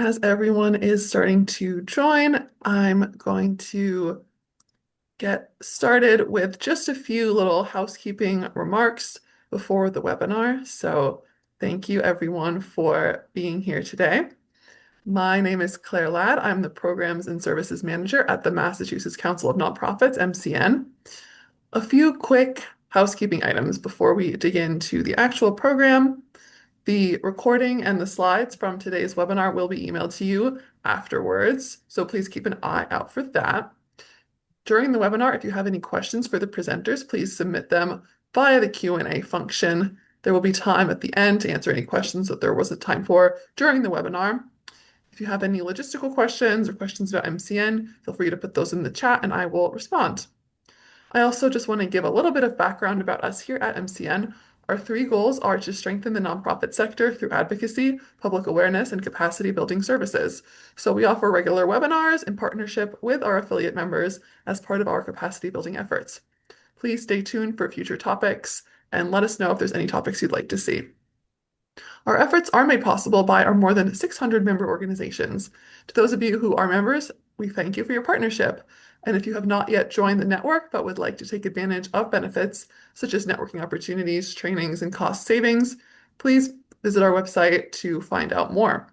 As everyone is starting to join, I'm going to get started with just a few little housekeeping remarks before the webinar. So thank you everyone for being here today. My name is Claire Ladd. I'm the Programs and Services Manager at the Massachusetts Council of Nonprofits, MCN. A few quick housekeeping items before we dig into the actual program. The recording and the slides from today's webinar will be emailed to you afterwards, so please keep an eye out for that. During the webinar, if you have any questions for the presenters, please submit them via the Q&A function. There will be time at the end to answer any questions that there wasn't time for during the webinar. If you have any logistical questions or questions about MCN, feel free to put those in the chat and I will respond. I also just want to give a little bit of background about us here at MCN. Our three goals are to strengthen the nonprofit sector through advocacy, public awareness, and capacity building services. So we offer regular webinars in partnership with our affiliate members as part of our capacity building efforts. Please stay tuned for future topics and let us know if there's any topics you'd like to see. Our efforts are made possible by our more than 600 member organizations. To those of you who are members, we thank you for your partnership. And if you have not yet joined the network but would like to take advantage of benefits such as networking opportunities, trainings, and cost savings, please visit our website to find out more.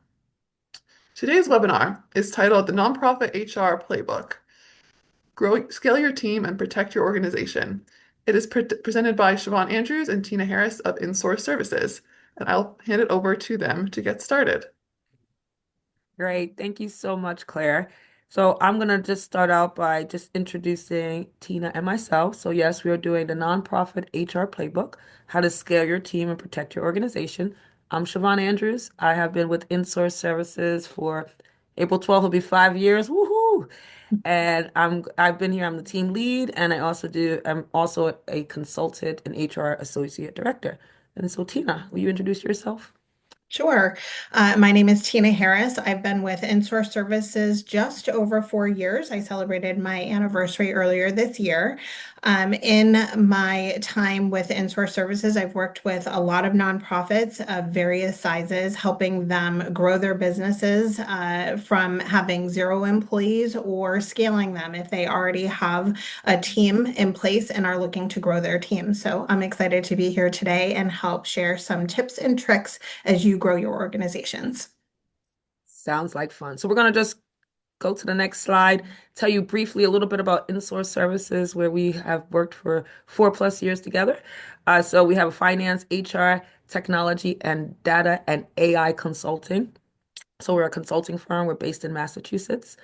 Today's webinar is titled The Nonprofit HR Playbook. Scale your team and protect your organization. It is presented by Shavon Andrews and Tina Harris of Insource Services, and I'll hand it over to them to get started. Great. Thank you so much, Claire. So I'm going to just start out by just introducing Tina and myself. So yes, we are doing the nonprofit HR playbook, how to scale your team and protect your organization. I'm Shavon Andrews. I have been with Insource Services for April 12th will be 5 years. Woohoo! And I've been here. I'm the team lead, and I'm also a consultant and HR associate director. And so Tina, will you introduce yourself? Sure. My name is Tina Harris. I've been with Insource Services just over 4 years. I celebrated my anniversary earlier this year. In my time with Insource Services, I've worked with a lot of nonprofits of various sizes, helping them grow their businesses from having 0 employees or scaling them if they already have a team in place and are looking to grow their team. So I'm excited to be here today and help share some tips and tricks as you grow your organizations. Sounds like fun. So we're going to just go to the next slide, tell you briefly a little bit about Insource Services, where we have worked for 4+ years together. So we have finance, HR, technology, and data and AI consulting. So we're a consulting firm. We're based in Massachusetts.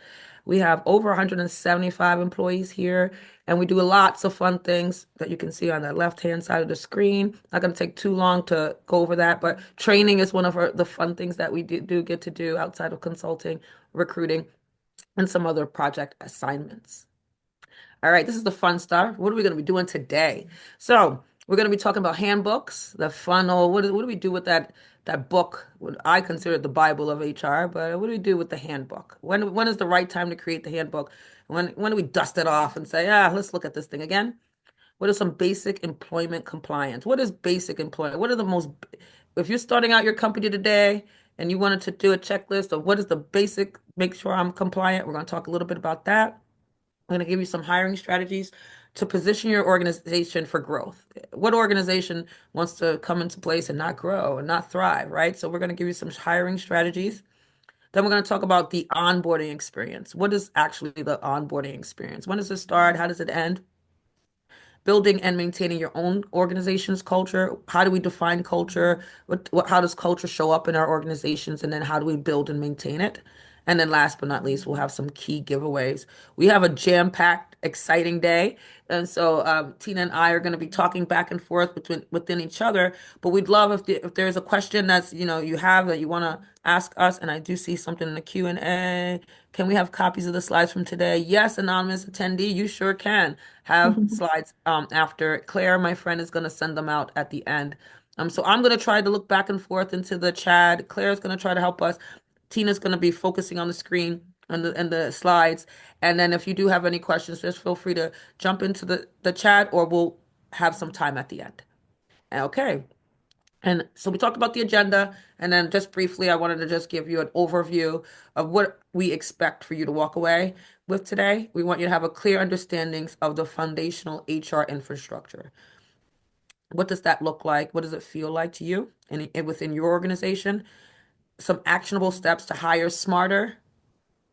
We have over 175 employees here, and we do lots of fun things that you can see on the left-hand side of the screen. Not going to take too long to go over that, but training is one of the fun things that we do get to do outside of consulting, recruiting, and some other project assignments. All right, this is the fun stuff. What are we going to be doing today? So we're going to be talking about handbooks, the funnel. What do we do with that book? What I consider it the Bible of HR, but what do we do with the handbook? When is the right time to create the handbook? When do we dust it off and say, let's look at this thing again? What are some basic employment compliance? What is basic employment? What are the most, if you're starting out your company today and you wanted to do a checklist of what is the basic, make sure I'm compliant, we're going to talk a little bit about that. I'm going to give you some hiring strategies to position your organization for growth. What organization wants to come into place and not grow and not thrive, right? So we're going to give you some hiring strategies. Then we're going to talk about the onboarding experience. What is actually the onboarding experience? When does it start? How does it end? Building and maintaining your own organization's culture. How do we define culture? How does culture show up in our organizations? And then how do we build and maintain it? And then last but not least, we'll have some key giveaways. We have a jam-packed, exciting day. And so Tina and I are going to be talking back and forth within each other. But we'd love if there's a question that's, you have that you want to ask us. And I do see something in the Q&A. Can we have copies of the slides from today? Yes, anonymous attendee, you sure can have slides after. Claire, my friend, is going to send them out at the end. So I'm going to try to look back and forth into the chat. Claire's going to try to help us. Tina's going to be focusing on the screen and the slides. And then if you do have any questions, just feel free to jump into the chat or we'll have some time at the end. Okay. And so we talked about the agenda, and then just briefly, I wanted to just give you an overview of what we expect for you to walk away with today. We want you to have a clear understanding of the foundational HR infrastructure. What does that look like? What does it feel like to you and within your organization? Some actionable steps to hire smarter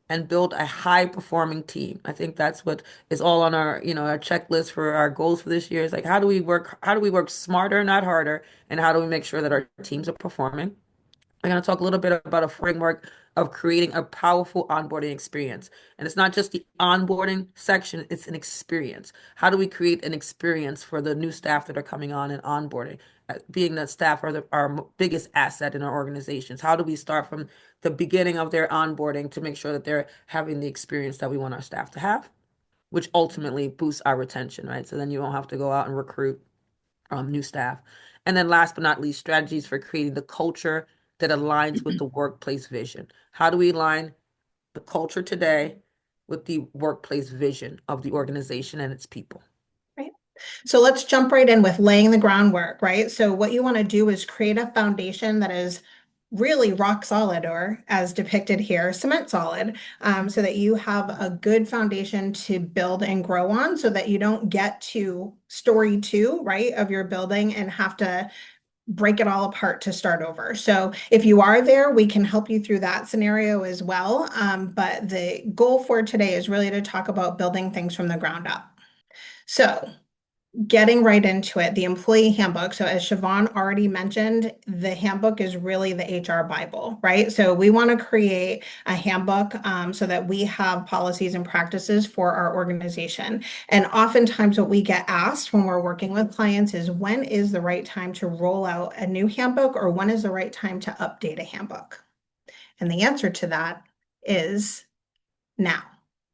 and build a high performing team. I think that's what is all on our, our checklist for our goals for this year is like how do we work smarter, not harder, and how do we make sure that our teams are performing? I'm going to talk a little bit about a framework of creating a powerful onboarding experience. And it's not just the onboarding section, it's an experience. How do we create an experience for the new staff that are coming on and onboarding? Being that staff are our biggest asset in our organizations. How do we start from the beginning of their onboarding to make sure that they're having the experience that we want our staff to have, which ultimately boosts our retention, right? So then you don't have to go out and recruit new staff. And then last but not least, strategies for creating the culture that aligns with the workplace vision. How do we align the culture today with the workplace vision of the organization and its people? Right. So let's jump right in with laying the groundwork, right? So what you want to do is create a foundation that is really rock solid, or as depicted here, cement solid, so that you have a good foundation to build and grow on so that you don't get to story two, right, of your building and have to break it all apart to start over. So if you are there, we can help you through that scenario as well. But the goal for today is really to talk about building things from the ground up. So getting right into it, the employee handbook. So as Shavon already mentioned, the handbook is really the HR Bible, right? So we want to create a handbook so that we have policies and practices for our organization. And oftentimes what we get asked when we're working with clients is when is the right time to roll out a new handbook, or when is the right time to update a handbook? And the answer to that is now,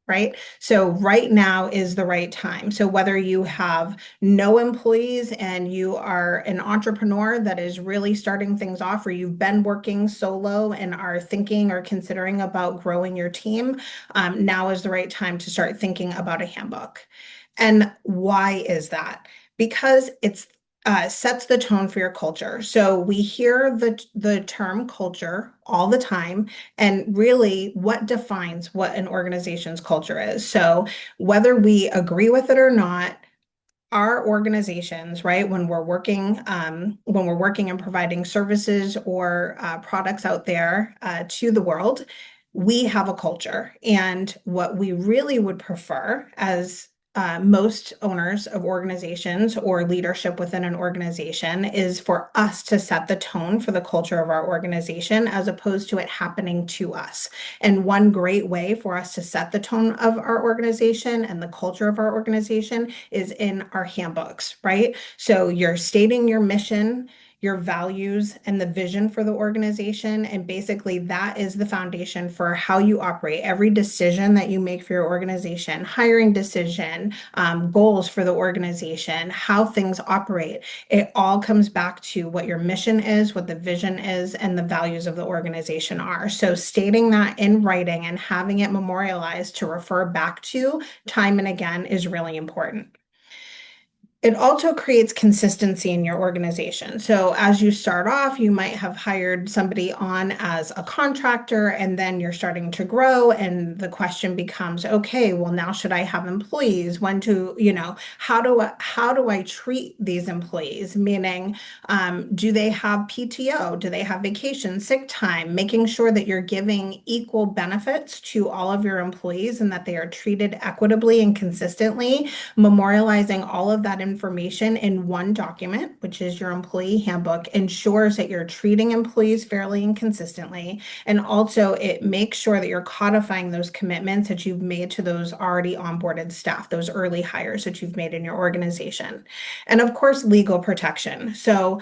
right? So right now is the right time. So whether you have no employees and you are an entrepreneur that is really starting things off, or you've been working solo and are thinking or considering about growing your team, now is the right time to start thinking about a handbook. And why is that? Because it's sets the tone for your culture. So we hear the term culture all the time, and really what defines what an organization's culture is. So whether we agree with it or not, our organizations, right, when we're working and providing services or products out there to the world, we have a culture. And what we really would prefer as most owners of organizations or leadership within an organization is for us to set the tone for the culture of our organization as opposed to it happening to us. And one great way for us to set the tone of our organization and the culture of our organization is in our handbooks, right? So you're stating your mission, your values, and the vision for the organization. And basically, that is the foundation for how you operate. Every decision that you make for your organization, hiring decision, goals for the organization, how things operate, it all comes back to what your mission is, what the vision is, and the values of the organization are. So stating that in writing and having it memorialized to refer back to time and again is really important. It also creates consistency in your organization. So as you start off, you might have hired somebody on as a contractor, and then you're starting to grow. And the question becomes, okay, well, now should I have employees? When to, how do I treat these employees? Meaning, do they have PTO? Do they have vacation, sick time? Making sure that you're giving equal benefits to all of your employees and that they are treated equitably and consistently, memorializing all of that information in one document, which is your employee handbook, ensures that you're treating employees fairly and consistently. And also it makes sure that you're codifying those commitments that you've made to those already onboarded staff, those early hires that you've made in your organization. And of course, legal protection. So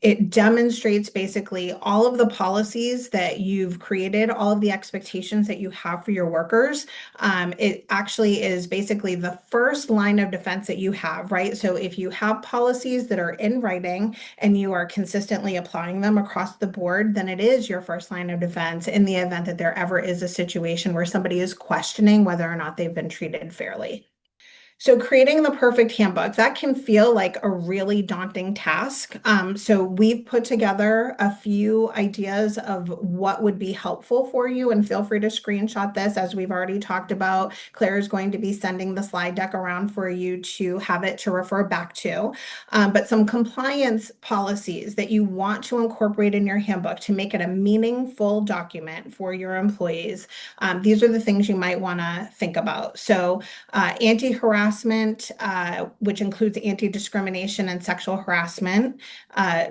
it demonstrates basically all of the policies that you've created, all of the expectations that you have for your workers. It actually is basically the first line of defense that you have, right? So if you have policies that are in writing and you are consistently applying them across the board, then it is your first line of defense in the event that there ever is a situation where somebody is questioning whether or not they've been treated fairly. So creating the perfect handbook, that can feel like a really daunting task. So we've put together a few ideas of what would be helpful for you, and feel free to screenshot this as we've already talked about. Claire is going to be sending the slide deck around for you to have it to refer back to. But some compliance policies that you want to incorporate in your handbook to make it a meaningful document for your employees. These are the things you might want to think about. So anti-harassment, which includes anti-discrimination and sexual harassment,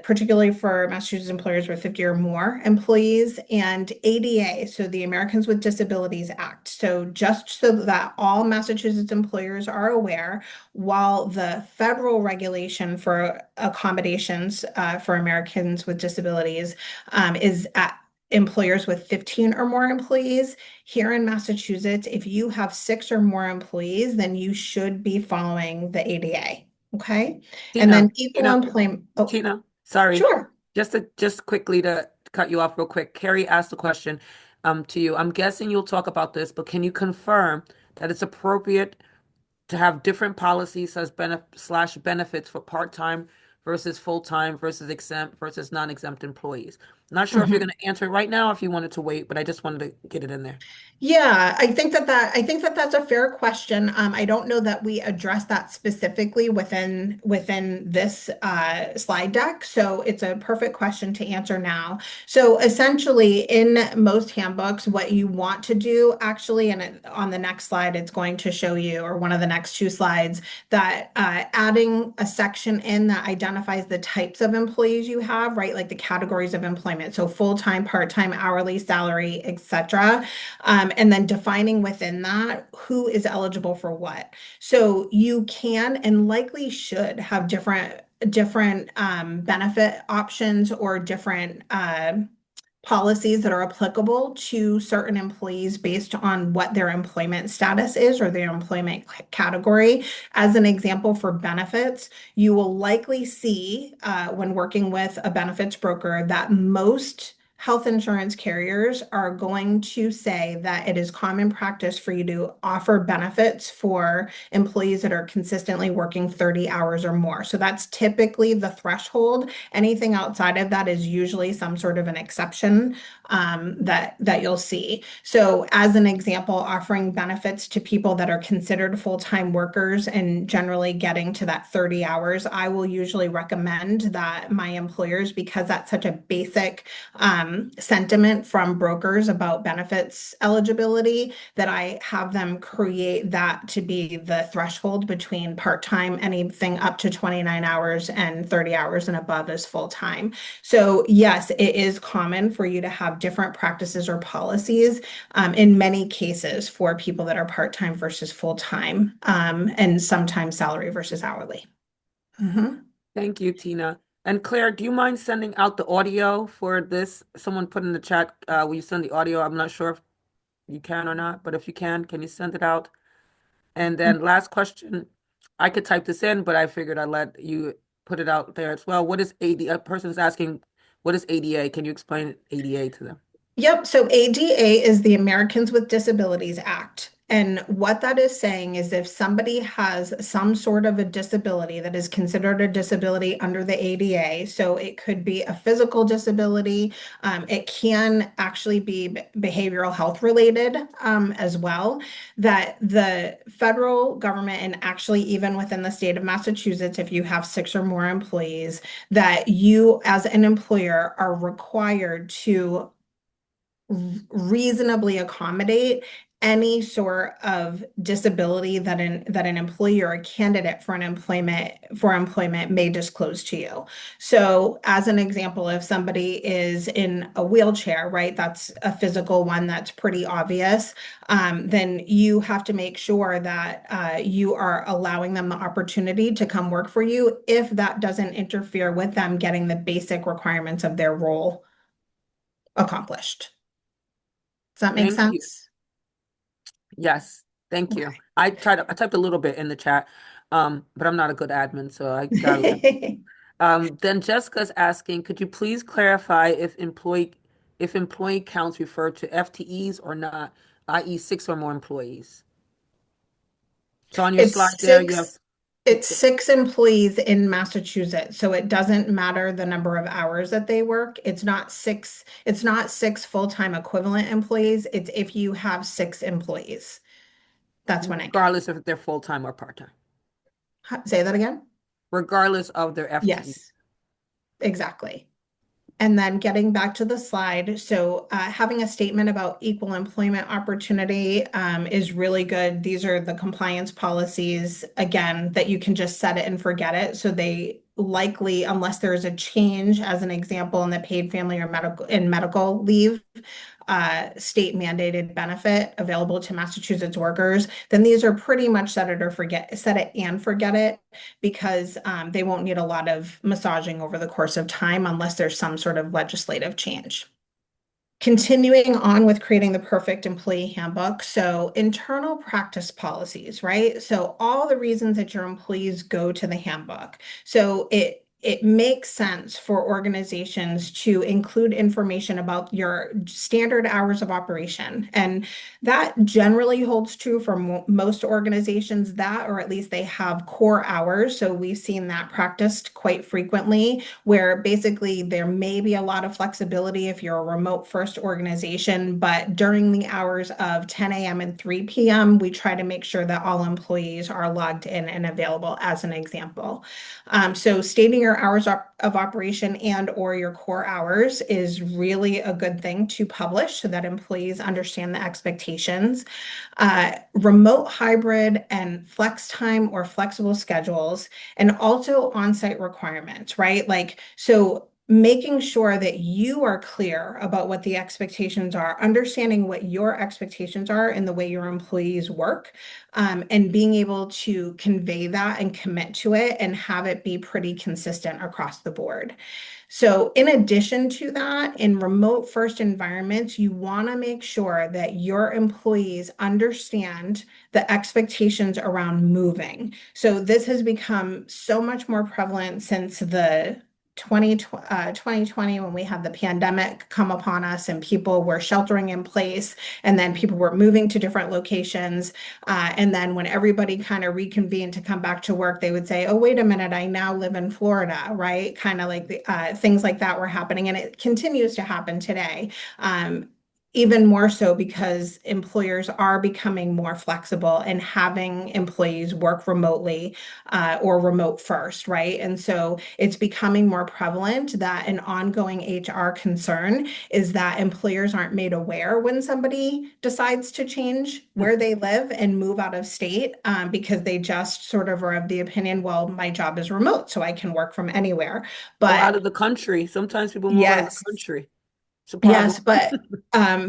particularly for Massachusetts employers with 50 or more employees, and ADA, so the Americans with Disabilities Act. So just so that all Massachusetts employers are aware, while the federal regulation for accommodations for Americans with disabilities is at employers with 15 or more employees. Here in Massachusetts, if you have 6 or more employees, then you should be following the ADA. Okay. And Tina, then equal Tina, employment. Oh, Tina, sorry. sure. Just quickly to cut you off real quick. Carrie asked the question to you. I'm guessing you'll talk about this, but can you confirm that it's appropriate to have different policies as benefits for part-time versus full-time versus exempt versus non-exempt employees? I'm not sure if you're Mhm. going to answer it right now, if you wanted to wait, but I just wanted to get it in there. Yeah, I think that that's a fair question. I don't know that we address that specifically within this slide deck, so it's a perfect question to answer now. So essentially, in most handbooks, what you want to do actually, and on the next slide, it's going to show you, or one of the next two slides, that adding a section in that identifies the types of employees you have, right? Like the categories of employment, so full-time, part-time, hourly, salary, etc. And then defining within that who is eligible for what. So you can and likely should have different benefit options or different policies that are applicable to certain employees based on what their employment status is or their employment category. As an example, for benefits, you will likely see when working with a benefits broker that most health insurance carriers are going to say that it is common practice for you to offer benefits for employees that are consistently working 30 hours or more. So that's typically the threshold. Anything outside of that is usually some sort of an exception that you'll see. So, as an example, offering benefits to people that are considered full-time workers and generally getting to that 30 hours, I will usually recommend that my employers, because that's such a basic sentiment from brokers about benefits eligibility, that I have them create that to be the threshold between part-time, anything up to 29 hours, and 30 hours and above is full-time. So yes, it is common for you to have different practices or policies in many cases for people that are part-time versus full-time, and sometimes salary versus hourly. Mhm. Thank you, Tina. And Claire, do you mind sending out the audio for this? Someone put in the chat, will you send the audio? I'm not sure if you can or not, but if you can you send it out? And then last question, I could type this in, but I figured I'd let you put it out there as well. What is AD? A person's asking, what is ADA? Can you explain ADA to them? Yep. So ADA is the Americans with Disabilities Act. And what that is saying is if somebody has some sort of a disability that is considered a disability under the ADA, so it could be a physical disability, it can actually be behavioral health related as well, that the federal government, and actually even within the state of Massachusetts, if you have 6 or more employees, that you as an employer are required to reasonably accommodate any sort of disability that an employee or a candidate for employment may disclose to you. So as an example, if somebody is in a wheelchair, right, that's a physical one that's pretty obvious, then you have to make sure that you are allowing them the opportunity to come work for you if that doesn't interfere with them getting the basic requirements of their role accomplished. Does that make Thank you. sense? Yes, thank you. I typed a little bit in the chat, but I'm not a good admin, so I got a little. Okay. Then Jessica's asking, could you please clarify if employee counts refer to FTEs or not, i.e. 6 or more employees? So on your slide It's there, you have six, it's 6 employees in Massachusetts, so it doesn't matter the number of hours that they work. It's not six full-time equivalent employees. It's if you have 6 employees. That's when it counts. regardless if they're full-time or part-time, Say that again? regardless of their FTE. Yes, exactly. And then getting back to the slide, so having a statement about equal employment opportunity is really good. These are the compliance policies, again, that you can just set it and forget it. So they likely, unless there is a change, as an example, in the paid family or medical leave, state mandated benefit available to Massachusetts workers, then these are pretty much set it and forget it, because they won't need a lot of massaging over the course of time unless there's some sort of legislative change. Continuing on with creating the perfect employee handbook. So internal practice policies, right? So all the reasons that your employees go to the handbook. So it makes sense for organizations to include information about your standard hours of operation. And that generally holds true for most organizations, that, or at least they have core hours. So we've seen that practiced quite frequently, where basically there may be a lot of flexibility if you're a remote first organization, but during the hours of 10 a.m. and 3 p.m., we try to make sure that all employees are logged in and available, as an example. So stating your hours of operation and or your core hours is really a good thing to publish so that employees understand the expectations. Remote, hybrid, and flex time or flexible schedules, and also on-site requirements, right? Like, so making sure that you are clear about what the expectations are, understanding what your expectations are in the way your employees work, and being able to convey that and commit to it and have it be pretty consistent across the board. So in addition to that, in remote first environments, you want to make sure that your employees understand the expectations around moving. So this has become so much more prevalent since the 2020, when we had the pandemic come upon us and people were sheltering in place, and then people were moving to different locations. And then when everybody kind of reconvened to come back to work, they would say, oh, wait a minute, I now live in Florida, right? Kind of like things like that were happening. And it continues to happen today. Even more so because employers are becoming more flexible and having employees work remotely or remote first, right? And so it's becoming more prevalent that an ongoing HR concern is that employers aren't made aware when somebody decides to change where they live and move out of state, because they just sort of are of the opinion, well, my job is remote, so I can work from anywhere. Or out But of the country. Sometimes people move out of the yes, country. It's a problem. yes,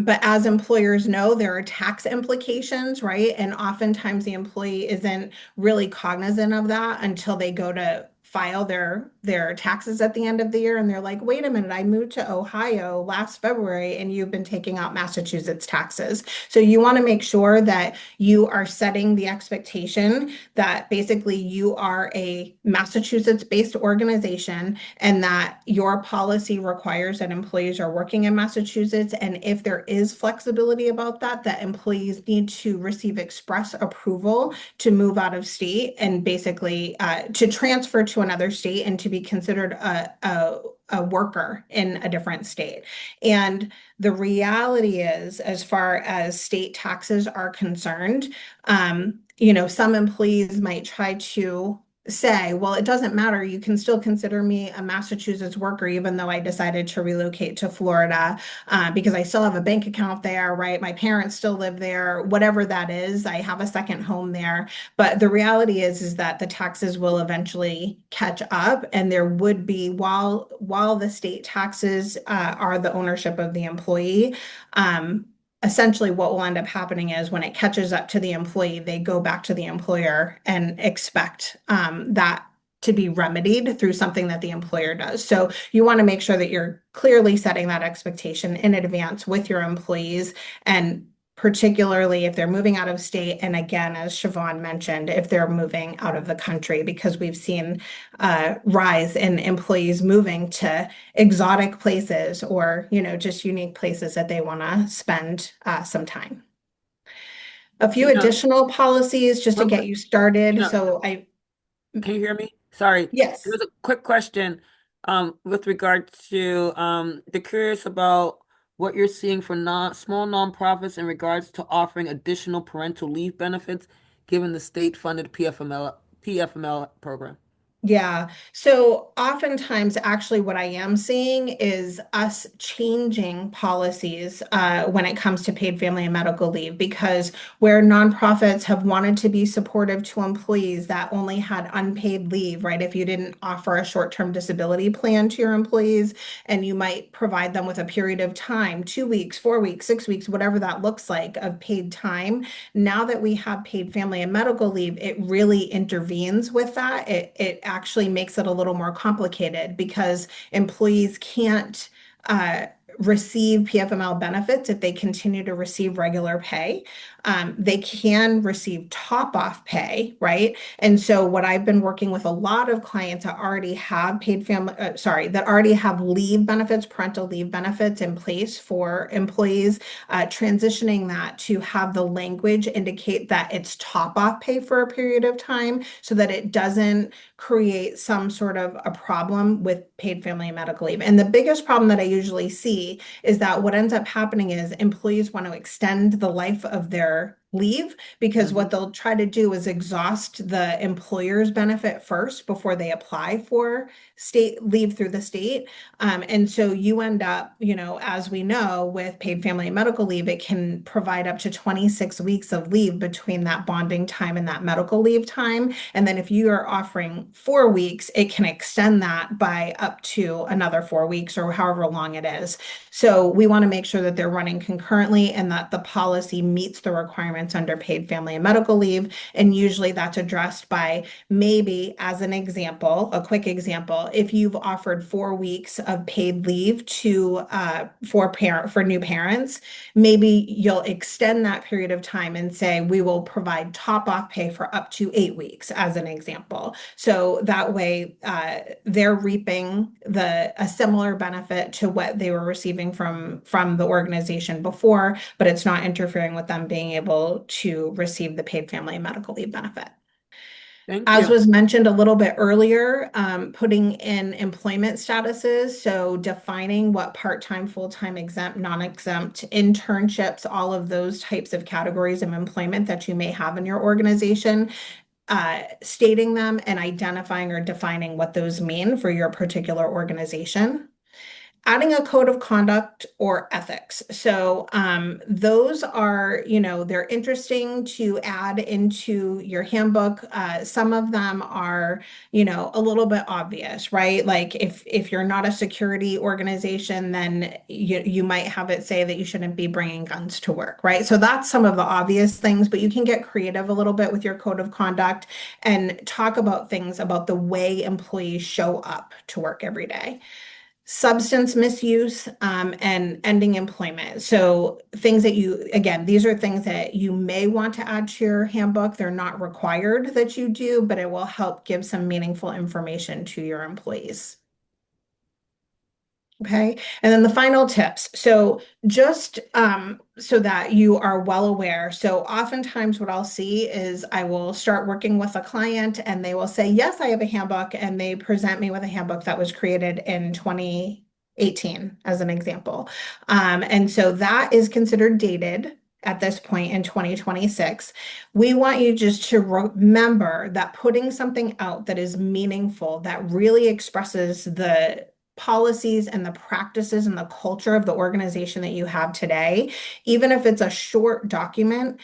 but as employers know, there are tax implications, right? And oftentimes the employee isn't really cognizant of that until they go to file their taxes at the end of the year, and they're like, wait a minute, I moved to Ohio last February and you've been taking out Massachusetts taxes. So you want to make sure that you are setting the expectation that basically you are a Massachusetts-based organization and that your policy requires that employees are working in Massachusetts. And if there is flexibility about that, that employees need to receive express approval to move out of state and basically to transfer to another state and to be considered a worker in a different state. And the reality is, as far as state taxes are concerned, some employees might try to say, well, it doesn't matter. You can still consider me a Massachusetts worker, even though I decided to relocate to Florida, because I still have a bank account there, right? My parents still live there, whatever that is. I have a second home there. But the reality is that the taxes will eventually catch up, and there would be, while the state taxes are the ownership of the employee, essentially what will end up happening is when it catches up to the employee, they go back to the employer and expect that to be remedied through something that the employer does. So you want to make sure that you're clearly setting that expectation in advance with your employees, and particularly if they're moving out of state. And again, as Shavon mentioned, if they're moving out of the country, because we've seen rise in employees moving to exotic places or, just unique places that they want to spend some time. A few Tina, additional policies just to real get quick, you started. Tina, So can you hear me? Sorry. yes. There's a quick question with regard to they're curious about what you're seeing for non small nonprofits in regards to offering additional parental leave benefits given the state-funded PFML program. Yeah. So oftentimes, actually, what I am seeing is us changing policies when it comes to paid family and medical leave, because where nonprofits have wanted to be supportive to employees that only had unpaid leave, right? If you didn't offer a short-term disability plan to your employees and you might provide them with a period of time, 2 weeks, 4 weeks, 6 weeks, whatever that looks like of paid time. Now that we have paid family and medical leave, it really intervenes with that. It actually makes it a little more complicated because employees can't uh, receive PFML benefits if they continue to receive regular pay. They can receive top off pay, right? And so, what I've been working with a lot of clients that already have paid family, that already have leave benefits, parental leave benefits in place for employees, transitioning that to have the language indicate that it's top off pay for a period of time so that it doesn't create some sort of a problem with paid family and medical leave. And the biggest problem that I usually see is that what ends up happening is employees want to extend the life of their leave because Hmm. what they'll try to do is exhaust the employer's benefit first before they apply for state leave through the state. And so you end up, as we know, with paid family and medical leave, it can provide up to 26 weeks of leave between that bonding time and that medical leave time. And then if you are offering 4 weeks, it can extend that by up to another 4 weeks or however long it is. So we want to make sure that they're running concurrently and that the policy meets the requirements under paid family and medical leave. And usually that's addressed by maybe, as an example, a quick example, if you've offered 4 weeks of paid leave to for new parents, maybe you'll extend that period of time and say we will provide top off pay for up to 8 weeks, as an example. So that way, they're reaping a similar benefit to what they were receiving from the organization before, but it's not interfering with them being able to receive the paid family and medical leave benefit. Thank As you. was mentioned a little bit earlier, putting in employment statuses, so defining what part-time, full-time, exempt, non-exempt, internships, all of those types of categories of employment that you may have in your organization, stating them and identifying or defining what those mean for your particular organization. Adding a code of conduct or ethics. So those are, they're interesting to add into your handbook. Some of them are, a little bit obvious, right? Like if you're not a security organization, then you might have it say that you shouldn't be bringing guns to work, right? So that's some of the obvious things, but you can get creative a little bit with your code of conduct and talk about things about the way employees show up to work every day. Substance misuse, and ending employment. So things that again, these are things that you may want to add to your handbook. They're not required that you do, but it will help give some meaningful information to your employees. Okay. And then the final tips. So just so that you are well aware. So oftentimes what I'll see is I will start working with a client and they will say, yes, I have a handbook. And they present me with a handbook that was created in 2018, as an example. And so that is considered dated at this point in 2026. We want you just to remember that putting something out that is meaningful, that really expresses the policies and the practices and the culture of the organization that you have today, even if it's a short document,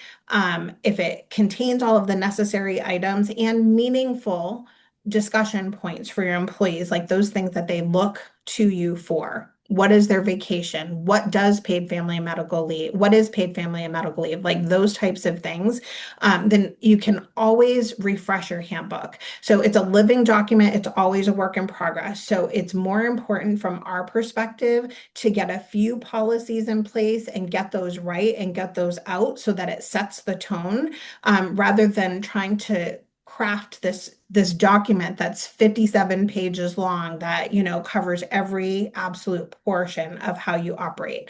if it contains all of the necessary items and meaningful discussion points for your employees, like those things that they look to you for. What is their vacation? What does paid family and medical leave? What is paid family and medical leave? Like those types of things. Then you can always refresh your handbook. So it's a living document. It's always a work in progress. So it's more important from our perspective to get a few policies in place and get those right and get those out so that it sets the tone, rather than trying to craft this document that's 57 pages long that covers every absolute portion of how you operate.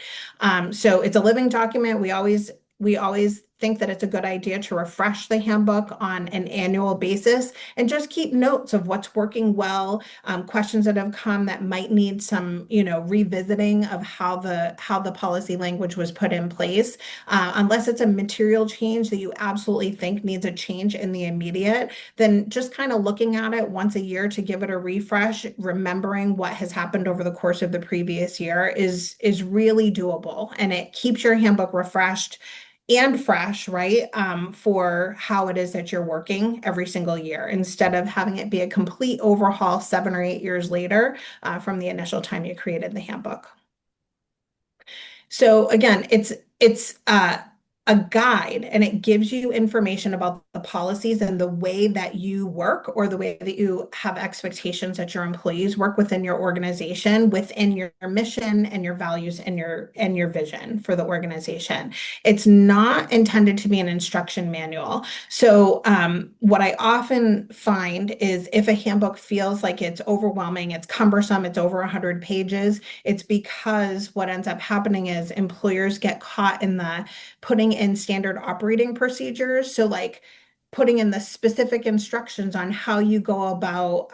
So it's a living document. We always think that it's a good idea to refresh the handbook on an annual basis and just keep notes of what's working well, questions that have come that might need some, revisiting of how the policy language was put in place. Unless it's a material change that you absolutely think needs a change in the immediate, then just kind of looking at it once a year to give it a refresh, remembering what has happened over the course of the previous year is really doable, and it keeps your handbook refreshed and fresh, right? For how it is that you're working every single year, instead of having it be a complete overhaul 7 or 8 years later, from the initial time you created the handbook. So again, it's a guide, and it gives you information about the policies and the way that you work, or the way that you have expectations that your employees work within your organization, within your mission and your values and your vision for the organization. It's not intended to be an instruction manual. So what I often find is, if a handbook feels like it's overwhelming, it's cumbersome, it's over 100 pages, it's because what ends up happening is employers get caught in the putting in standard operating procedures. So, like, putting in the specific instructions on how you go about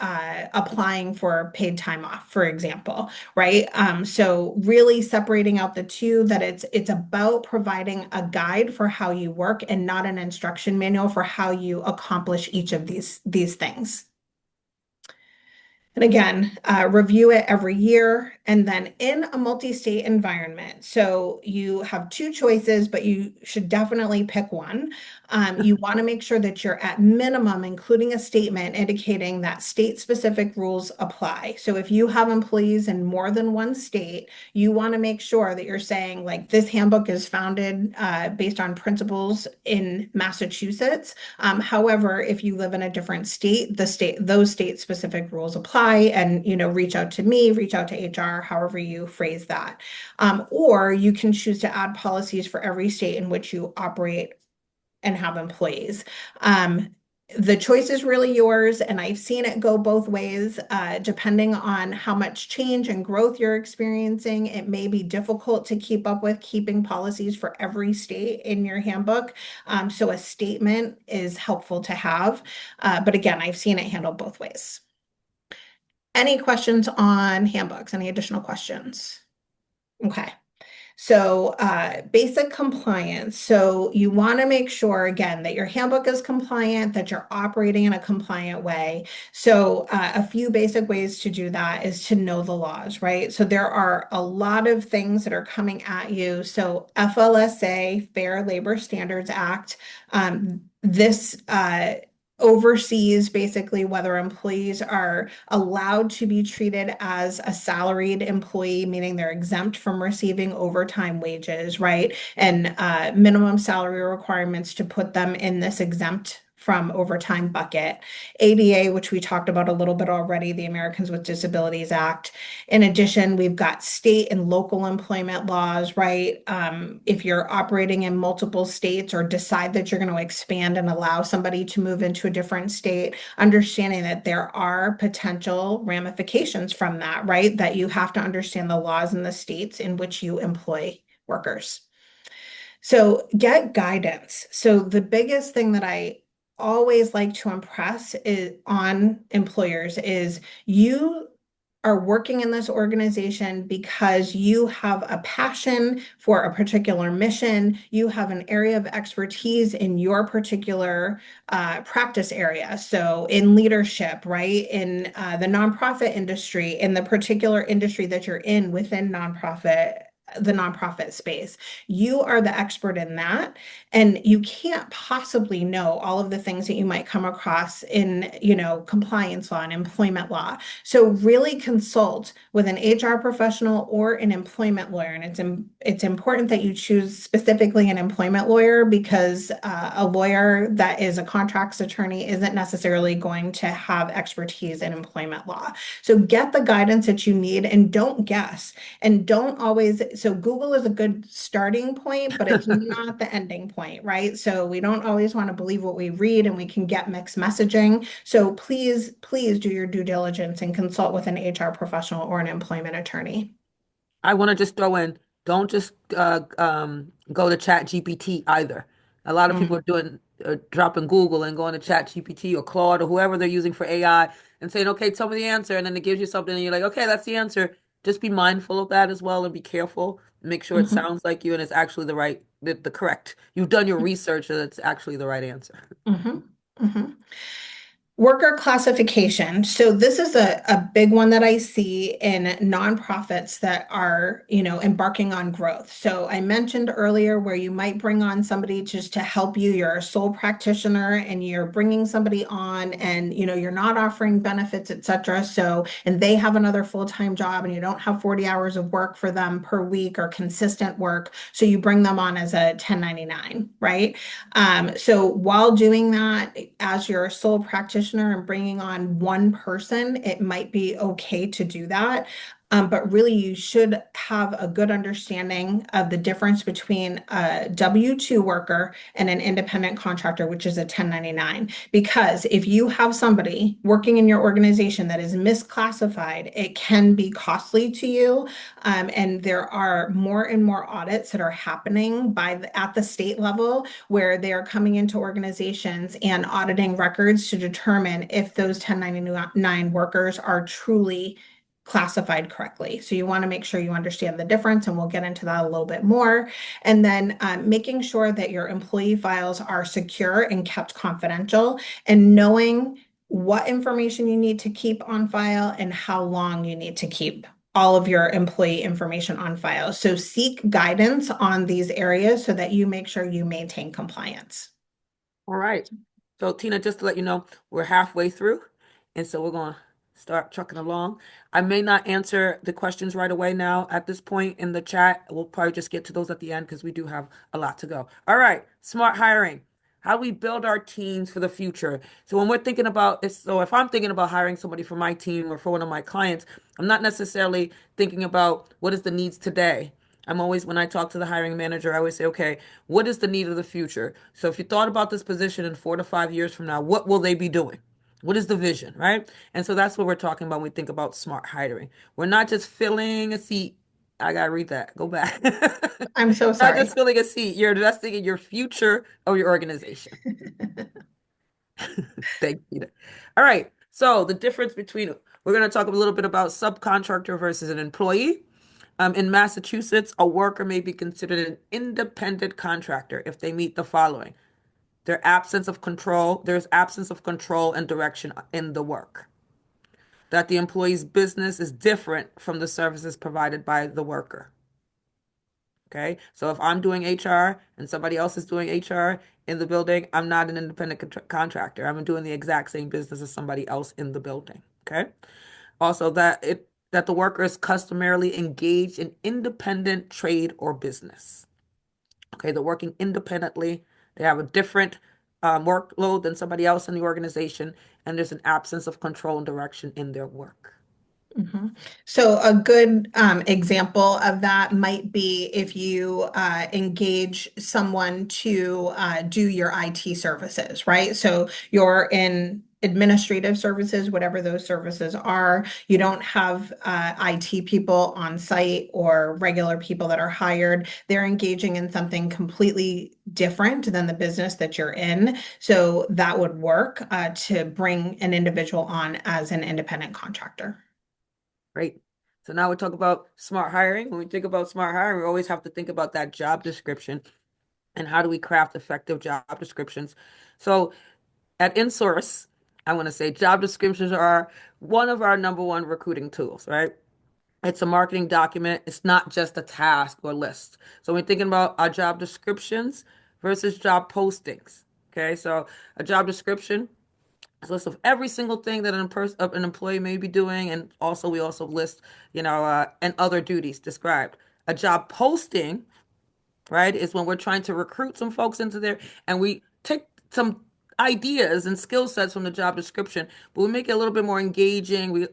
applying for paid time off, for example, right? So really separating out the two, that it's about providing a guide for how you work, and not an instruction manual for how you accomplish each of these things. And again, review it every year, and then in a multi-state environment. So you have two choices, but you should definitely pick one. You want to make sure that you're at minimum including a statement indicating that state-specific rules apply. So if you have employees in more than one state, you want to make sure that you're saying, like, this handbook is founded based on principles in Massachusetts. However, if you live in a different state, those state-specific rules apply, and reach out to me, reach out to HR, however you phrase that. Or you can choose to add policies for every state in which you operate and have employees. The choice is really yours, and I've seen it go both ways. Depending on how much change and growth you're experiencing, it may be difficult to keep up with keeping policies for every state in your handbook. So a statement is helpful to have. But again, I've seen it handled both ways. Any questions on handbooks? Any additional questions? Okay. So basic compliance. So you want to make sure, again, that your handbook is compliant, that you're operating in a compliant way. So a few basic ways to do that is to know the laws, right? So there are a lot of things that are coming at you. So FLSA, Fair Labor Standards Act, this oversees basically whether employees are allowed to be treated as a salaried employee, meaning they're exempt from receiving overtime wages, right? And minimum salary requirements to put them in this exempt from overtime bucket. ADA, which we talked about a little bit already, the Americans with Disabilities Act. In addition, we've got state and local employment laws, right? If you're operating in multiple states, or decide that you're going to expand and allow somebody to move into a different state, understanding that there are potential ramifications from that, right? That you have to understand the laws in the states in which you employ workers. So get guidance. So the biggest thing that I always like to impress on employers is, you are working in this organization because you have a passion for a particular mission. You have an area of expertise in your particular practice area. So in leadership, right? In the nonprofit industry, in the particular industry that you're in within the nonprofit space. You are the expert in that, and you can't possibly know all of the things that you might come across in, compliance law and employment law. So really consult with an HR professional or an employment lawyer. And it's important that you choose specifically an employment lawyer, because a lawyer that is a contracts attorney isn't necessarily going to have expertise in employment law. So get the guidance that you need, and don't guess, and don't always. So Google is a good starting point, but it's not the ending point, right? So we don't always want to believe what we read, and we can get mixed messaging. So please do your due diligence and consult with an HR professional or an employment attorney. I want to just throw in, don't just go to Chat GPT either. A lot of people Mhm. are doing dropping Google and going to Chat GPT or Claude or whoever they're using for AI and saying, okay, tell me the answer. And then it gives you something and you're like, okay, that's the answer. Just be mindful of that as well and be careful. Make sure it Mhm. sounds like you and it's actually the correct. You've done your research and it's actually the right answer. Mhm. Mhm. Worker classification. So this is a big one that I see in nonprofits that are, embarking on growth. So I mentioned earlier where you might bring on somebody just to help you. You're a sole practitioner and you're bringing somebody on and, you're not offering benefits, et cetera. So, and they have another full-time job and you don't have 40 hours of work for them per week or consistent work. So you bring them on as a 1099, right? So while doing that, as your sole practitioner and bringing on one person, it might be okay to do that. But really, you should have a good understanding of the difference between a W-2 worker and an independent contractor, which is a 1099. Because if you have somebody working in your organization that is misclassified, it can be costly to you. And there are more and more audits that are happening at the state level where they are coming into organizations and auditing records to determine if those 1099 workers are truly classified correctly. So you want to make sure you understand the difference, and we'll get into that a little bit more. And then making sure that your employee files are secure and kept confidential, and knowing what information you need to keep on file and how long you need to keep all of your employee information on file. So seek guidance on these areas so that you make sure you maintain compliance. All right. So, Tina, just to let you know, we're halfway through. And so we're going to start trucking along. I may not answer the questions right away now at this point in the chat. We'll probably just get to those at the end because we do have a lot to go. All right. Smart hiring. How do we build our teams for the future? So when we're thinking about this, so if I'm thinking about hiring somebody for my team or for one of my clients, I'm not necessarily thinking about what is the needs today. I'm always, when I talk to the hiring manager, I always say, okay, what is the need of the future? So if you thought about this position in 4 to 5 years from now, what will they be doing? What is the vision, right? And so that's what we're talking about when we think about smart hiring. We're not just filling a seat. I gotta read that. Go back. I'm so Not just sorry. filling a seat. You're investing in your future of your organization. Thanks, Peter. All right. So the difference between we're going to talk a little bit about subcontractor versus an employee. In Massachusetts, a worker may be considered an independent contractor if they meet the following. There's absence of control and direction in the work. That the employee's business is different from the services provided by the worker. Okay. So if I'm doing HR and somebody else is doing HR in the building, I'm not an independent contractor. I'm doing the exact same business as somebody else in the building. Okay. Also that the worker is customarily engaged in independent trade or business. Okay, they're working independently. They have a different workload than somebody else in the organization, and there's an absence of control and direction in their work. Mhm. So a good example of that might be if you engage someone to do your IT services, right? So you're in administrative services, whatever those services are. You don't have IT people on site or regular people that are hired. They're engaging in something completely different than the business that you're in. So that would work to bring an individual on as an independent contractor. Great. So now we talk about smart hiring. When we think about smart hiring, we always have to think about that job description and how do we craft effective job descriptions. So at InSource, I want to say job descriptions are one of our number one recruiting tools, right? It's a marketing document. It's not just a task or list. So we're thinking about our job descriptions versus job postings. Okay, so a job description is a list of every single thing that an employee may be doing, and also we also list, and other duties described. A job posting, right, is when we're trying to recruit some folks into there, and we take some ideas and skill sets from the job description, but we make it a little bit more engaging. We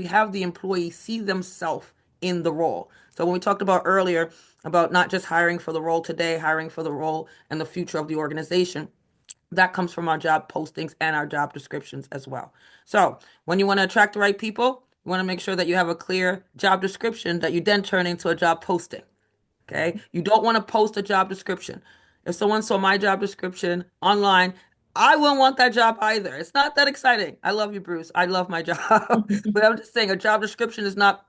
have the employee see themselves in the role. So when we talked about earlier about not just hiring for the role today, hiring for the role and the future of the organization, that comes from our job postings and our job descriptions as well. So when you want to attract the right people, you want to make sure that you have a clear job description that you then turn into a job posting. Okay. You don't want to post a job description. If someone saw my job description online, I wouldn't want that job either. It's not that exciting. I love you, Bruce. I love my job. But I'm just saying a job description is not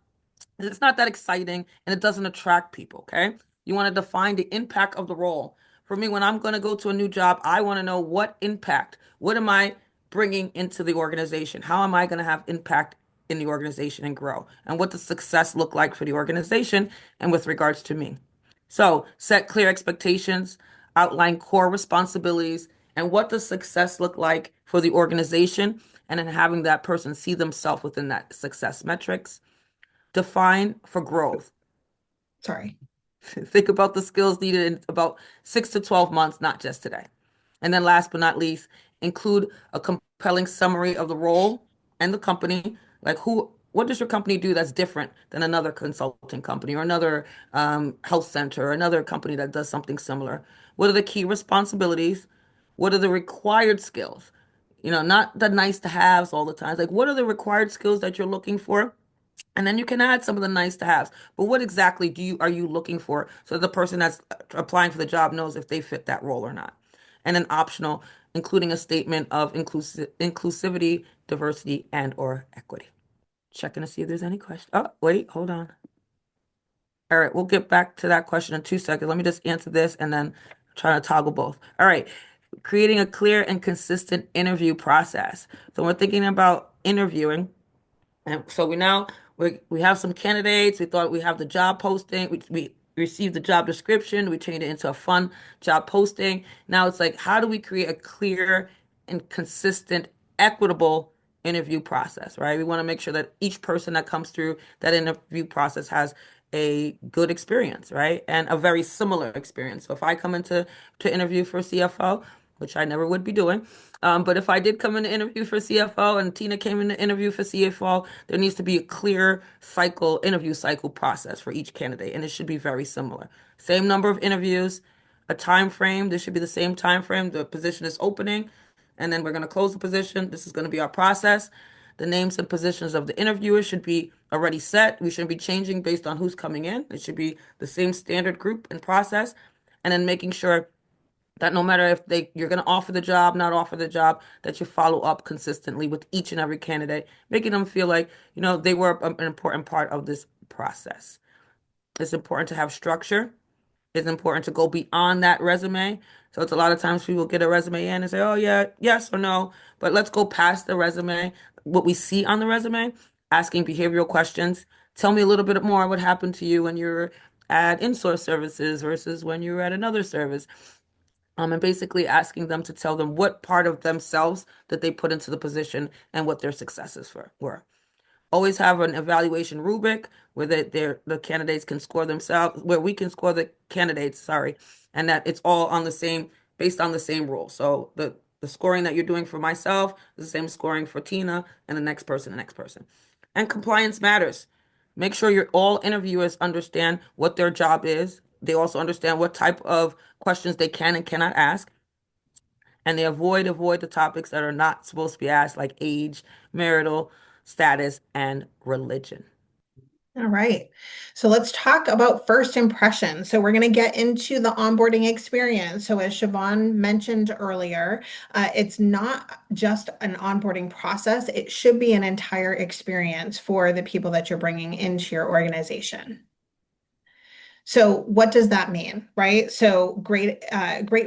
it's not that exciting and it doesn't attract people, okay? You want to define the impact of the role. For me, when I'm going to go to a new job, I want to know what impact, what am I bringing into the organization? How am I going to have impact in the organization and grow? And what does success look like for the organization and with regards to me? So set clear expectations, outline core responsibilities, and what does success look like for the organization? And then having that person see themselves within that success metrics. Define for growth. Sorry. Think about the skills needed in about 6 to 12 months, not just today. And then last but not least, include a compelling summary of the role and the company. Like what does your company do that's different than another consulting company or another health center or another company that does something similar? What are the key responsibilities? What are the required skills? Not the nice to haves all the time. Like, what are the required skills that you're looking for? And then you can add some of the nice to haves. But what exactly are you looking for so the person that's applying for the job knows if they fit that role or not? And then optional, including a statement of inclusivity, diversity, and or equity. Checking to see if there's any questions. Oh, wait, hold on. All right, we'll get back to that question in 2 seconds. Let me just answer this and then try to toggle both. All right, creating a clear and consistent interview process. So when we're thinking about interviewing, and so we have some candidates. We thought we have the job posting. We received the job description. We turned it into a fun job posting. Now it's like, how do we create a clear and consistent, equitable interview process, right? We want to make sure that each person that comes through that interview process has a good experience, right? And a very similar experience. So if I come into to interview for CFO, which I never would be doing, but if I did come in to interview for CFO and Tina came in to interview for CFO, there needs to be a clear interview cycle process for each candidate, and it should be very similar. Same number of interviews, a time frame. This should be the same time frame. The position is opening, and then we're going to close the position. This is going to be our process. The names and positions of the interviewers should be already set. We shouldn't be changing based on who's coming in. It should be the same standard group and process, and then making sure that no matter if you're going to offer the job, not offer the job, that you follow up consistently with each and every candidate, making them feel like, they were an important part of this process. It's important to have structure. It's important to go beyond that resume. So it's a lot of times people get a resume in and say, oh yeah, yes or no, but let's go past the resume, what we see on the resume, asking behavioral questions. Tell me a little bit more what happened to you when you're at Insource Services versus when you were at another service. And basically asking them to tell them what part of themselves that they put into the position and what their successes were. Always have an evaluation rubric where the candidates can score themselves, where we can score the candidates, sorry, and that it's all based on the same rule. So the scoring that you're doing for myself is the same scoring for Tina and the next person. And compliance matters. Make sure all interviewers understand what their job is. They also understand what type of questions they can and cannot ask. And they avoid the topics that are not supposed to be asked, like age, marital status, and religion. All right. So let's talk about first impressions. So we're going to get into the onboarding experience. So as Shavon mentioned earlier, it's not just an onboarding process. It should be an entire experience for the people that you're bringing into your organization. So what does that mean, right? So great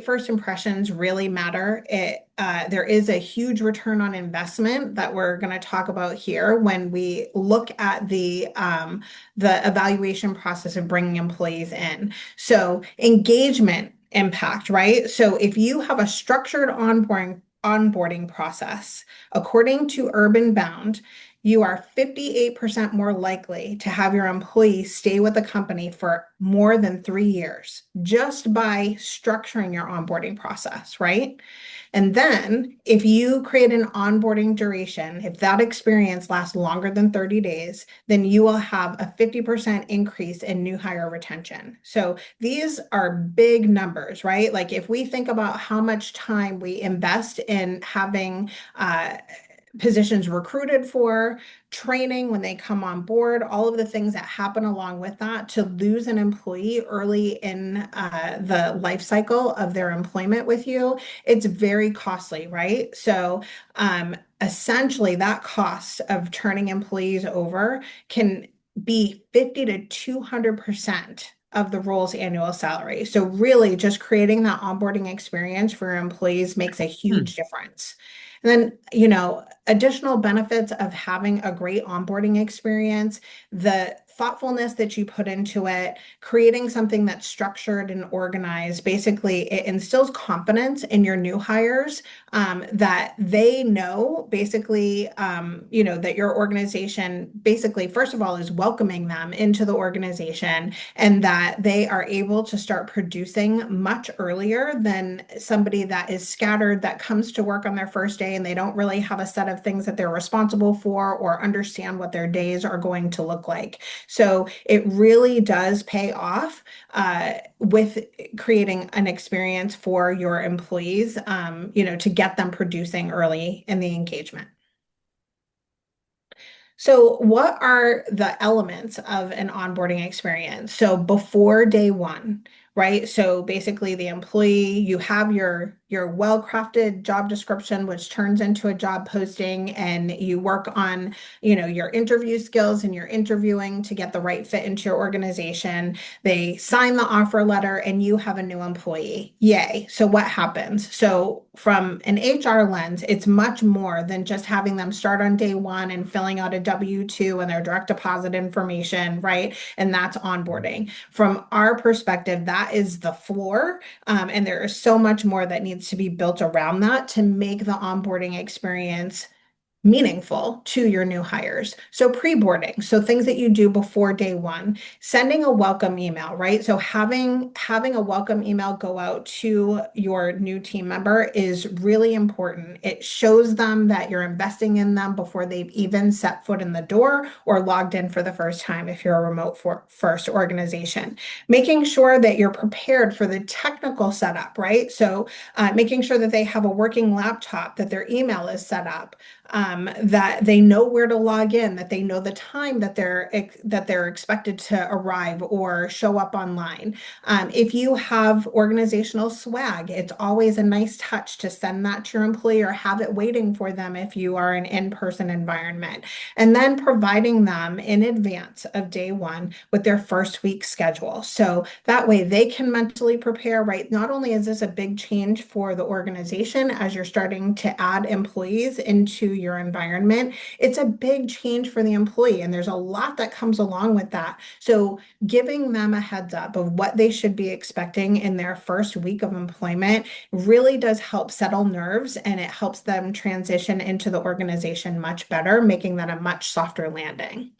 first impressions really matter. There is a huge return on investment that we're going to talk about here when we look at the evaluation process of bringing employees in. So engagement impact, right? So if you have a structured onboarding process, according to Urban Bound, you are 58% more likely to have your employees stay with the company for more than 3 years just by structuring your onboarding process, right? And then if you create an onboarding duration, if that experience lasts longer than 30 days, then you will have a 50% increase in new hire retention. So these are big numbers, right? Like if we think about how much time we invest in having positions recruited for, training when they come on board, all of the things that happen along with that. To lose an employee early in the life cycle of their employment with you, it's very costly, right? So essentially that cost of turning employees over can be 50 to 200% of the role's annual salary. So really just creating that onboarding experience for your employees makes a Hmm. huge difference. And then, additional benefits of having a great onboarding experience, the thoughtfulness that you put into it, creating something that's structured and organized. Basically, it instills confidence in your new hires, that they know basically, that your organization basically, first of all, is welcoming them into the organization, and that they are able to start producing much earlier than somebody that is scattered, that comes to work on their first day and they don't really have a set of things that they're responsible for or understand what their days are going to look like. So it really does pay off with creating an experience for your employees, to get them producing early in the engagement. So, what are the elements of an onboarding experience? So, before day one, right? So, basically, the employee, you have your well-crafted job description, which turns into a job posting, and you work on, your interview skills and your interviewing to get the right fit into your organization. They sign the offer letter, and you have a new employee. Yay. So, what happens? So, from an HR lens, it's much more than just having them start on day one and filling out a W-2 and their direct deposit information, right? And that's onboarding. From our perspective, that is the floor. And there is so much more that needs to be built around that to make the onboarding experience meaningful to your new hires. So pre-boarding, so things that you do before day one, sending a welcome email, right? So having a welcome email go out to your new team member is really important. It shows them that you're investing in them before they've even set foot in the door or logged in for the first time if you're a remote first organization. Making sure that you're prepared for the technical setup, right? So making sure that they have a working laptop, that their email is set up, that they know where to log in, that they know the time that they're expected to arrive or show up online. If you have organizational swag, it's always a nice touch to send that to your employee or have it waiting for them if you are an in-person environment. And then providing them in advance of day one with their first week schedule. So that way they can mentally prepare, right? Not only is this a big change for the organization as you're starting to add employees into your environment, it's a big change for the employee. And there's a lot that comes along with that. So giving them a heads up of what they should be expecting in their first week of employment really does help settle nerves, and it helps them transition into the organization much better, making that a much softer landing.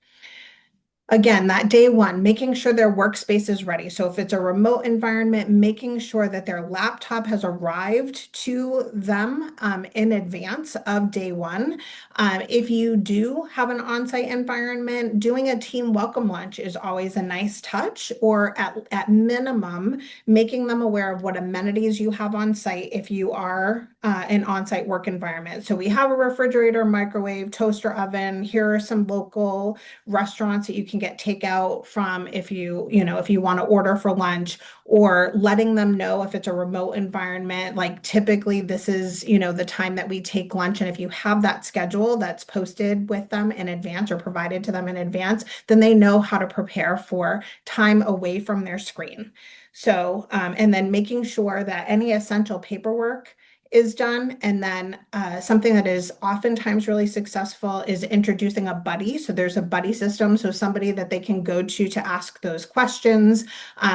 Again, that day one, making sure their workspace is ready. So if it's a remote environment, making sure that their laptop has arrived to them in advance of day one. If you do have an on-site environment, doing a team welcome lunch is always a nice touch, or at minimum, making them aware of what amenities you have on site if you are an on-site work environment. So we have a refrigerator, microwave, toaster oven. Here are some local restaurants that you can get takeout from if you want to order for lunch, or letting them know if it's a remote environment, like typically this is, the time that we take lunch. And if you have that schedule that's posted with them in advance or provided to them in advance, then they know how to prepare for time away from their screen. So, and then making sure that any essential paperwork is done. And then something that is oftentimes really successful is introducing a buddy. So there's a buddy system. So somebody that they can go to ask those questions,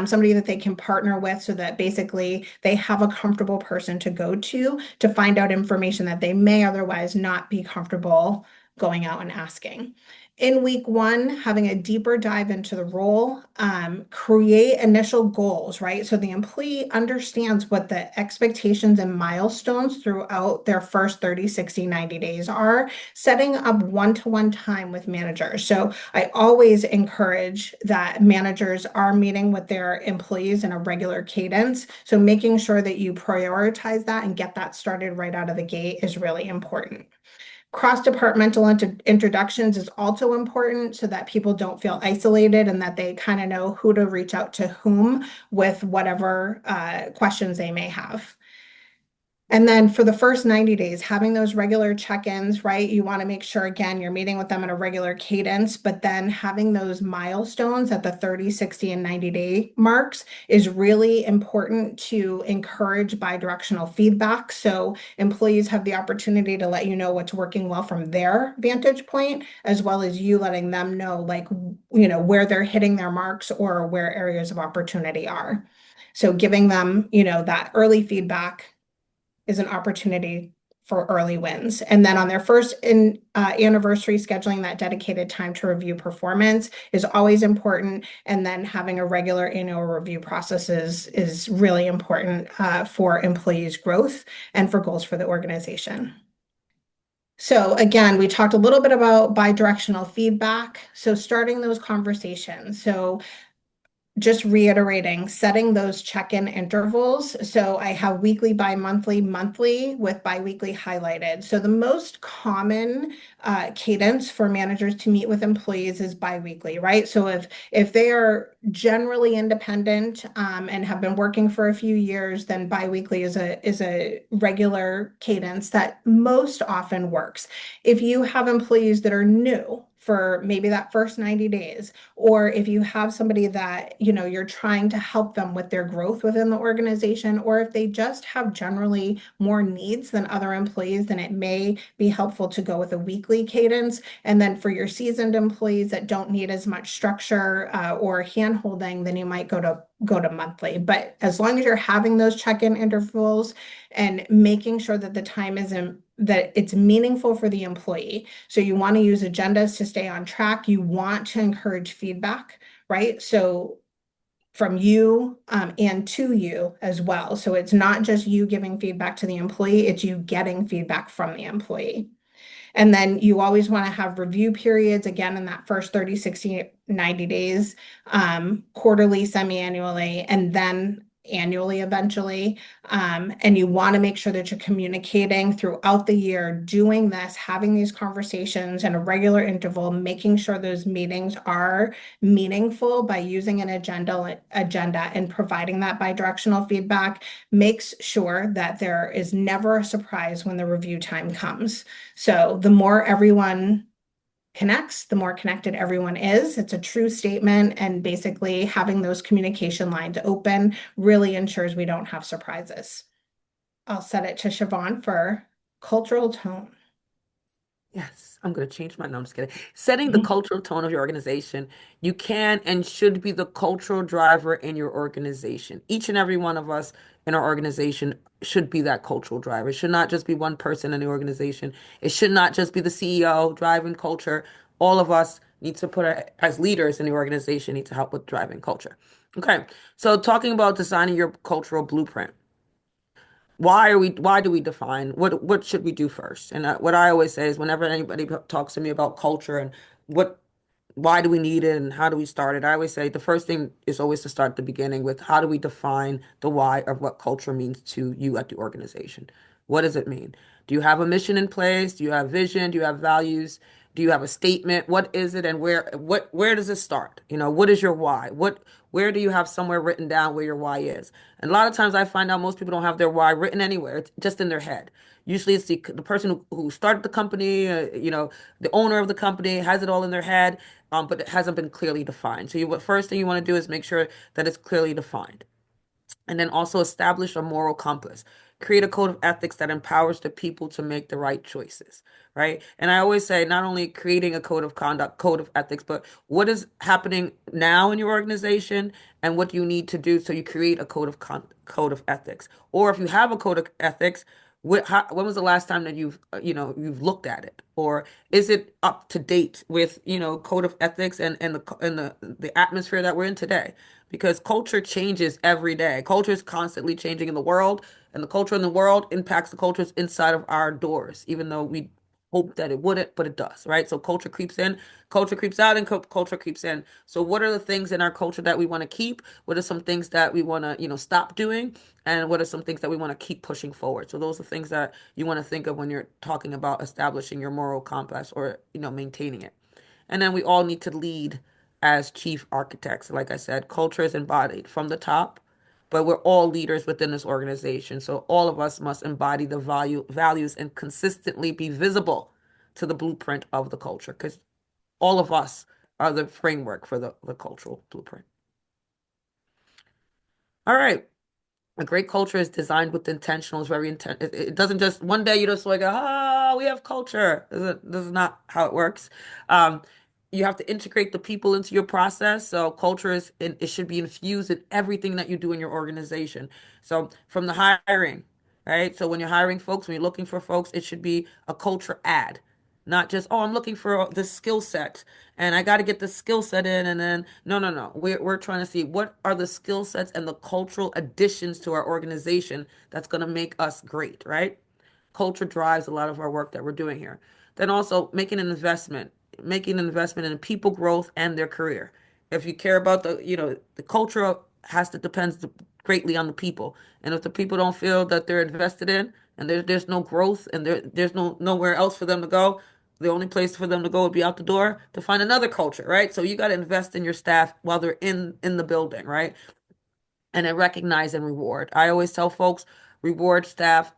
somebody that they can partner with so that basically they have a comfortable person to go to find out information that they may otherwise not be comfortable going out and asking. In week one, having a deeper dive into the role, create initial goals, right? So the employee understands what the expectations and milestones throughout their first 30, 60, 90 days are, setting up one-to-one time with managers. So I always encourage that managers are meeting with their employees in a regular cadence. So making sure that you prioritize that and get that started right out of the gate is really important. Cross-departmental introductions is also important so that people don't feel isolated and that they kind of know who to reach out to whom with whatever questions they may have. And then for the first 90 days, having those regular check-ins, right? You want to make sure, again, you're meeting with them in a regular cadence, but then having those milestones at the 30, 60, and 90-day marks is really important to encourage bi-directional feedback. So employees have the opportunity to let you know what's working well from their vantage point, as well as you letting them know, like, where they're hitting their marks or where areas of opportunity are. So giving them, that early feedback is an opportunity for early wins. And then on their first anniversary, scheduling that dedicated time to review performance is always important. And then having a regular annual review process is really important for employees' growth and for goals for the organization. So again, we talked a little bit about bi-directional feedback. So starting those conversations. So just reiterating, setting those check-in intervals. So I have weekly, bi-monthly, monthly with bi-weekly highlighted. So the most common cadence for managers to meet with employees is bi-weekly, right? So if they are generally independent and have been working for a few years, then bi-weekly is a regular cadence that most often works. If you have employees that are new for maybe that first 90 days, or if you have somebody that you're trying to help them with their growth within the organization, or if they just have generally more needs than other employees, then it may be helpful to go with a weekly cadence. And then for your seasoned employees that don't need as much structure or hand holding, then you might go to monthly. But as long as you're having those check-in intervals and making sure that the time is that it's meaningful for the employee. So you want to use agendas to stay on track. You want to encourage feedback, right? So from you and to you as well. So it's not just you giving feedback to the employee, it's you getting feedback from the employee. And then you always want to have review periods again in that first 30, 60, 90 days, quarterly, semi-annually, and then annually eventually. And you want to make sure that you're communicating throughout the year, doing this, having these conversations in a regular interval, making sure those meetings are meaningful by using an agenda and providing that bi-directional feedback makes sure that there is never a surprise when the review time comes. So the more everyone connects, the more connected everyone is. It's a true statement. And basically, having those communication lines open really ensures we don't have surprises. I'll set it to Shavon for cultural tone. Yes, I'm going to change my. No, I'm just kidding. Setting the cultural tone of your organization, you can and should be the cultural driver in your organization. Each and every one of us in our organization should be that cultural driver. It should not just be one person in the organization. It should not just be the CEO driving culture. All of us need to as leaders in the organization, need to help with driving culture. Okay, so talking about designing your cultural blueprint, why do we define what should we do first? And what I always say is whenever anybody talks to me about culture and what why do we need it and how do we start it, I always say the first thing is always to start at the beginning with how do we define the why of what culture means to you at the organization. What does it mean? Do you have a mission in place? Do you have vision? Do you have values? Do you have a statement? What is it and where does it start? What is your why? Where do you have somewhere written down where your why is? And a lot of times I find out most people don't have their why written anywhere. It's just in their head. Usually it's the person who started the company, the owner of the company has it all in their head, but it hasn't been clearly defined. So first thing you want to do is make sure that it's clearly defined. And then also establish a moral compass. Create a code of ethics that empowers the people to make the right choices, right? And I always say not only creating a code of conduct, code of ethics, but what is happening now in your organization and what do you need to do so you create a code of ethics. Or if you have a code of ethics, when was the last time that you've looked at it, or is it up to date with code of ethics and the atmosphere that we're in today? Because culture changes every day. Culture is constantly changing in the world, and the culture in the world impacts the cultures inside of our doors, even though we hope that it wouldn't, but it does, right? So culture creeps in, culture creeps out, and culture creeps in. So what are the things in our culture that we want to keep? What are some things that we want to, stop doing? And what are some things that we want to keep pushing forward? So those are things that you want to think of when you're talking about establishing your moral compass or, maintaining it. And then we all need to lead as chief architects. Like I said, culture is embodied from the top, but we're all leaders within this organization. So all of us must embody the values and consistently be visible to the blueprint of the culture because all of us are the framework for the cultural blueprint. All right. A great culture is designed with intentional, is very intent. It doesn't just one day you just like, we have culture. This is not how it works. Um, you have to integrate the people into your process. So culture it should be infused in everything that you do in your organization. So from the hiring, right? So when you're hiring folks, when you're looking for folks, it should be a culture ad. Not just, I'm looking for this skill set and I got to get the skill set in. And then, no, no, no. We're trying to see what are the skill sets and the cultural additions to our organization that's going to make us great, right? Culture drives a lot of our work that we're doing here. Then also making an investment in people growth and their career. If you care about the culture has to depends greatly on the people. And if the people don't feel that they're invested in and there's no growth and there's nowhere else for them to go, the only place for them to go would be out the door to find another culture, right? So you got to invest in your staff while they're in the building, right? And then recognize and reward. I always tell folks, reward staff,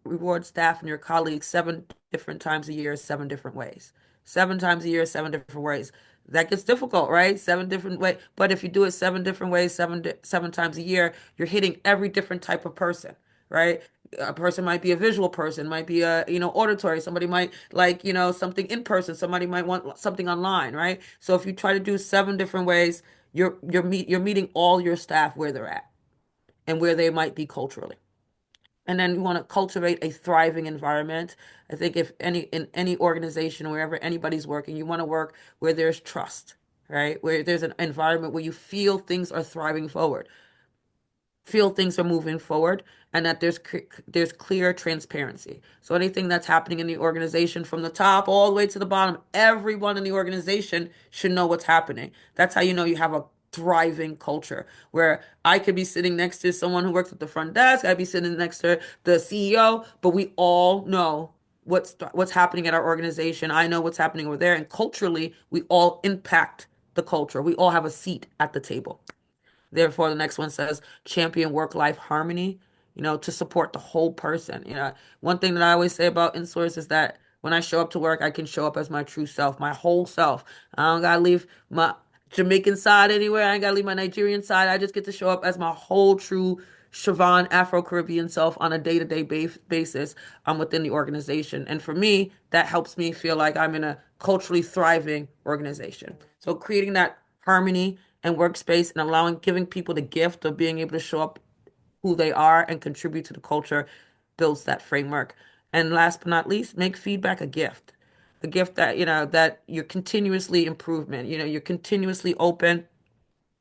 reward staff and your colleagues 7 different times a year, 7 different ways. 7 times a year, 7 different ways. That gets difficult, right? 7 different ways. But if you do it 7 different ways, 7 times a year, you're hitting every different type of person, right? A person might be a visual person, might be a, auditory. Somebody might like, something in person. Somebody might want something online, right? So if you try to do 7 different ways, you're meeting all your staff where they're at and where they might be culturally. And then you want to cultivate a thriving environment. I think if in any organization, wherever anybody's working, you want to work where there's trust, right? Where there's an environment where you feel things are thriving forward, feel things are moving forward, and that there's clear transparency. So anything that's happening in the organization from the top all the way to the bottom, everyone in the organization should know what's happening. That's how you know you have a thriving culture where I could be sitting next to someone who works at the front desk, I'd be sitting next to the CEO, but we all know what's happening at our organization. I know what's happening over there, and culturally, we all impact the culture. We all have a seat at the table. Therefore, the next one says champion work-life harmony, to support the whole person. One thing that I always say about Insource is that when I show up to work, I can show up as my true self, my whole self. I don't gotta leave my Jamaican side anywhere. I ain't gotta leave my Nigerian side. I just get to show up as my whole true Shavon Afro-Caribbean self on a day-to-day basis within the organization. And for me, that helps me feel like I'm in a culturally thriving organization. So creating that harmony and workspace and giving people the gift of being able to show up who they are and contribute to the culture builds that framework. And last but not least, make feedback a gift. A gift that, that you're continuously improvement, you're continuously open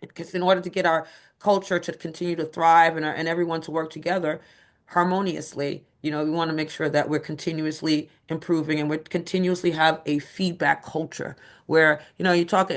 because in order to get our culture to continue to thrive and everyone to work together harmoniously, we want to make sure that we're continuously improving and we continuously have a feedback culture where, you talk,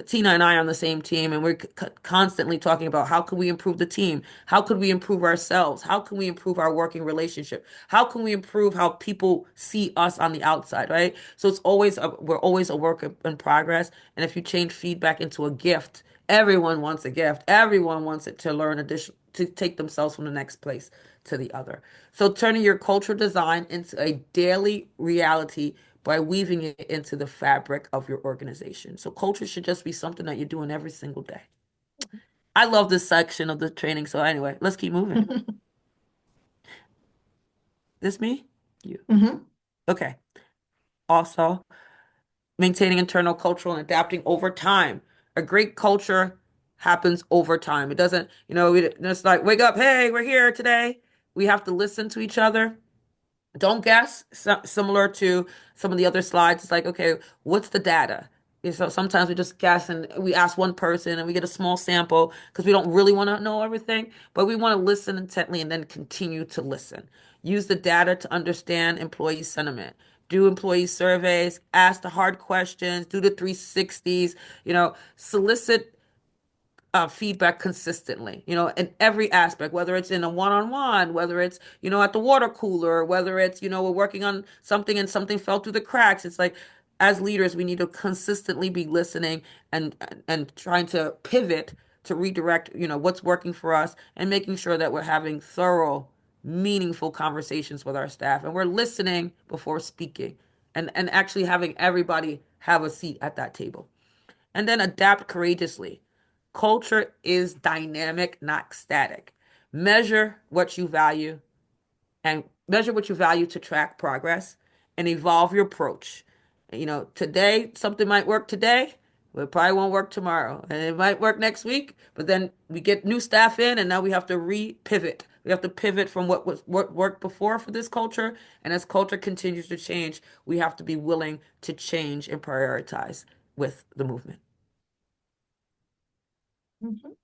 Tina and I are on the same team and we're constantly talking about how can we improve the team? How could we improve ourselves? How can we improve our working relationship? How can we improve how people see us on the outside, right? So we're always a work in progress. And if you change feedback into a gift, everyone wants a gift. Everyone wants it to learn to take themselves from the next place to the other. So turning your cultural design into a daily reality by weaving it into the fabric of your organization. So culture should just be something that you're doing every single day. I love this section of the training. So anyway, let's keep moving. This me? You. Mhm. Okay. Also, maintaining internal cultural and adapting over time. A great culture happens over time. It doesn't, it's like, wake up, hey, we're here today. We have to listen to each other. Don't guess. Similar to some of the other slides, it's like, okay, what's the data? So sometimes we just guess and we ask one person and we get a small sample because we don't really want to know everything, but we want to listen intently and then continue to listen. Use the data to understand employee sentiment. do employee surveys, ask the hard questions, do the 360s, solicit feedback consistently, in every aspect, whether it's in a one-on-one, whether it's, at the water cooler, whether it's, we're working on something and something fell through the cracks. It's like, as leaders, we need to consistently be listening and trying to pivot to redirect, what's working for us and making sure that we're having thorough, meaningful conversations with our staff and we're listening before speaking and actually having everybody have a seat at that table. And then adapt courageously. Culture is dynamic, not static. Measure what you value and measure what you value to track progress and evolve your approach. Today, something might work today, but it probably won't work tomorrow. And it might work next week, but then we get new staff in and now we have to re-pivot. We have to pivot from what worked before for this culture. And as culture continues to change, we have to be willing to change and prioritize with the movement. Mhm.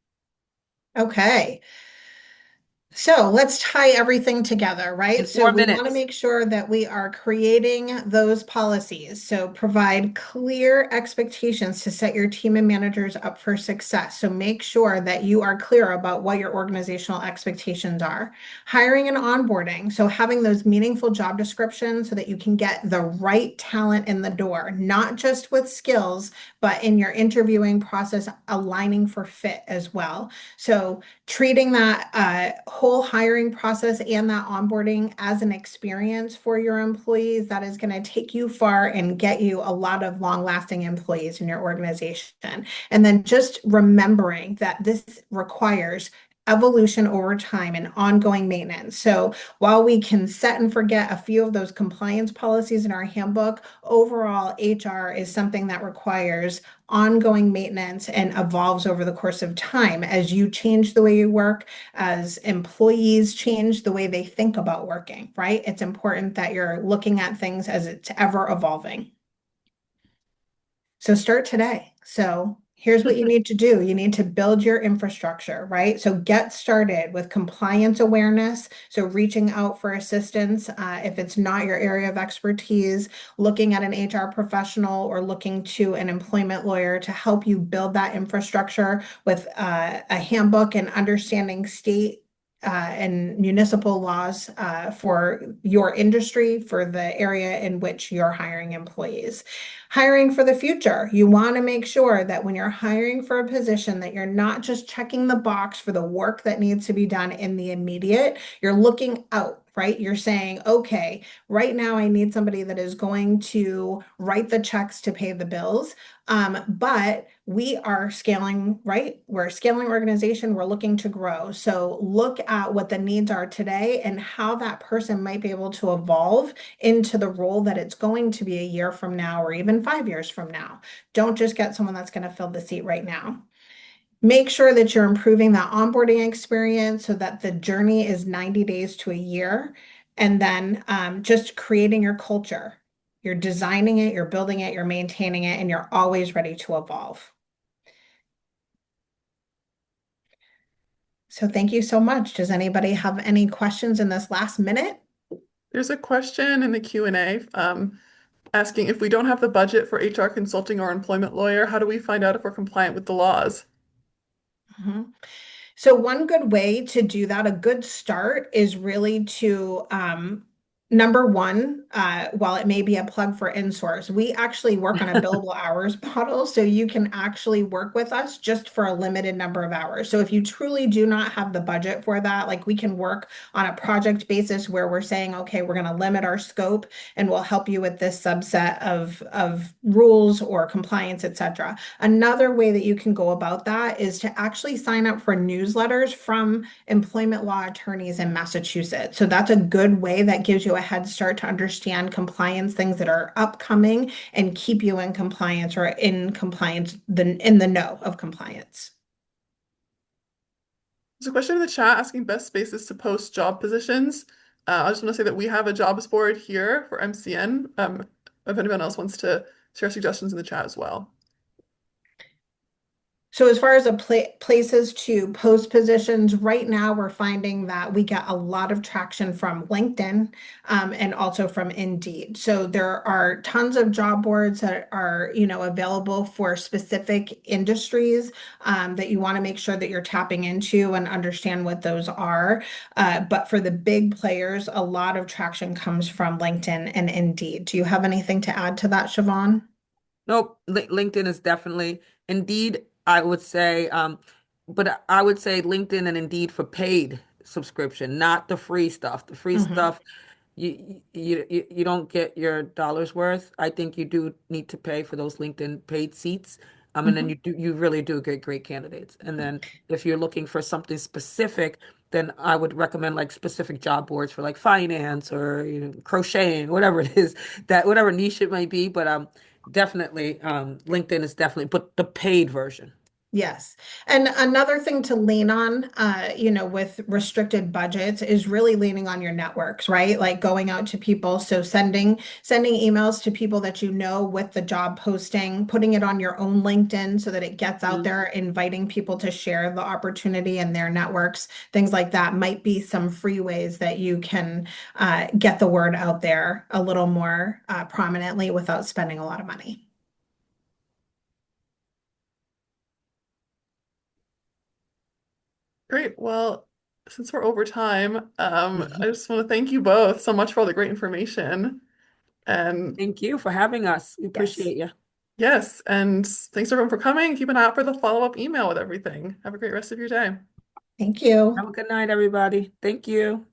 Okay. So let's tie everything together, In right? So four we want to minutes. make sure that we are creating those policies. So provide clear expectations to set your team and managers up for success. So make sure that you are clear about what your organizational expectations are. Hiring and onboarding. So having those meaningful job descriptions so that you can get the right talent in the door, not just with skills, but in your interviewing process, aligning for fit as well. So treating that whole hiring process and that onboarding as an experience for your employees, that is going to take you far and get you a lot of long-lasting employees in your organization. And then just remembering that this requires evolution over time and ongoing maintenance. So while we can set and forget a few of those compliance policies in our handbook, overall HR is something that requires ongoing maintenance and evolves over the course of time as you change the way you work, as employees change the way they think about working, right? It's important that you're looking at things as it's ever evolving. So start today. So here's what you need to do. You need to build your infrastructure, right? So get started with compliance awareness. So reaching out for assistance if it's not your area of expertise, looking at an HR professional or looking to an employment lawyer to help you build that infrastructure with a handbook and understanding state and municipal laws for your industry, for the area in which you're hiring employees. Hiring for the future. You want to make sure that when you're hiring for a position that you're not just checking the box for the work that needs to be done in the immediate, you're looking out, right? You're saying, okay, right now I need somebody that is going to write the checks to pay the bills. But we are scaling, right? We're a scaling organization. We're looking to grow. So look at what the needs are today and how that person might be able to evolve into the role that it's going to be a year from now or even 5 years from now. Don't just get someone that's going to fill the seat right now. Make sure that you're improving that onboarding experience so that the journey is 90 days to a year. And then just creating your culture. You're designing it, you're building it, you're maintaining it, and you're always ready to evolve. So thank you so much. Does anybody have any questions in this last minute? There's a question in the Q&A asking if we don't have the budget for HR consulting or employment lawyer, how do we find out if we're compliant with the laws? Mhm. So one good way to do that, a good start, is really to number one, while it may be a plug for Insource, we actually work on a billable hours model, so you can actually work with us just for a limited number of hours. So if you truly do not have the budget for that, like we can work on a project basis where we're saying, okay, we're going to limit our scope and we'll help you with this subset of rules or compliance, etc. Another way that you can go about that is to actually sign up for newsletters from employment law attorneys in Massachusetts. So that's a good way that gives you a head start to understand compliance, things that are upcoming, and keep you in compliance or in compliance, in the know of compliance. There's a question in the chat asking best spaces to post job positions. I just want to say that we have a jobs board here for MCN. If anyone else wants to share suggestions in the chat as well. So as far as places to post positions, right now we're finding that we get a lot of traction from LinkedIn, and also from Indeed. So there are tons of job boards that are, available for specific industries, that you want to make sure that you're tapping into and understand what those are. But for the big players, a lot of traction comes from LinkedIn and Indeed. Do you have anything to add to that, Siobhan? Nope, LinkedIn is definitely Indeed, I would say, but I would say LinkedIn and Indeed for paid subscription, not the free stuff. The free Hmm. stuff, you don't get your dollar's worth. I think you do need to pay for those LinkedIn paid seats. And then Hmm. you really do get great candidates. And then if you're looking for something specific, then I would recommend like specific job boards for like finance or crocheting, whatever it is, that whatever niche it might be. But definitely LinkedIn is definitely, but the paid version. Yes. And another thing to lean on, with restricted budgets is really leaning on your networks, right? Like going out to people. So sending emails to people that you know with the job posting, putting it on your own LinkedIn so that it gets out Mhm. there, inviting people to share the opportunity in their networks, things like that might be some free ways that you can get the word out there a little more prominently without spending a lot of money. Great. Well, since we're over time, I just want to thank you both so much for all the great information. And Thank you for having us. We Yes. appreciate you. yes, and thanks everyone for coming. Keep an eye out for the follow-up email with everything. Have a great rest of your day. Thank you. Have a good night, everybody. Thank you.